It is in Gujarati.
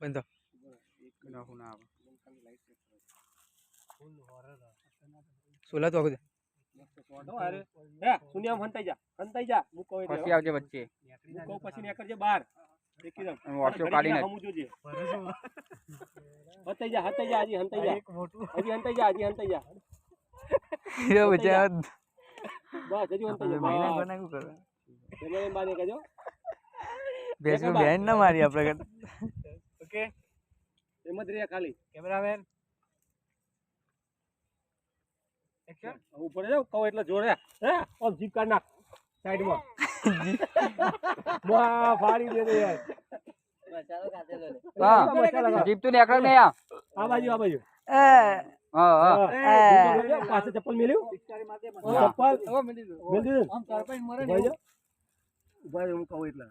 બંધો સોલા તો આગળ સુનિયામ હંતાઈ જા મૂકો એટલે પછી આવજે વચ્ચે મૂકો પછી ને કરજે બહાર એકદમ વાક્યો કાઢી નાખ હમું જોજે હંતાઈ જા હજી હંતાઈ જા હજી હંતાઈ જા એ બચ્ચા બસ હજી હંતાઈ જા મહિના બનાવું કરો જમે બાને કજો બેસો બેન ના મારી આપણે ઓકે એમ જ રે ખાલી કેમેરામેન એક્શન ઉપર જાવ કહો એટલે જોડે હે ઓમ જીપ કાઢ નાખ સાઈડમાં વાહ ફાડી દે યાર મસાલો કાઢેલો લે હા જીપ તો નીકળ ને આ બાજુ હા પાછે ચપ્પલ મેલ્યું ચપ્પલ મેલી દો આમ સરપંચ મરે ને ઉભા હું કહું એટલે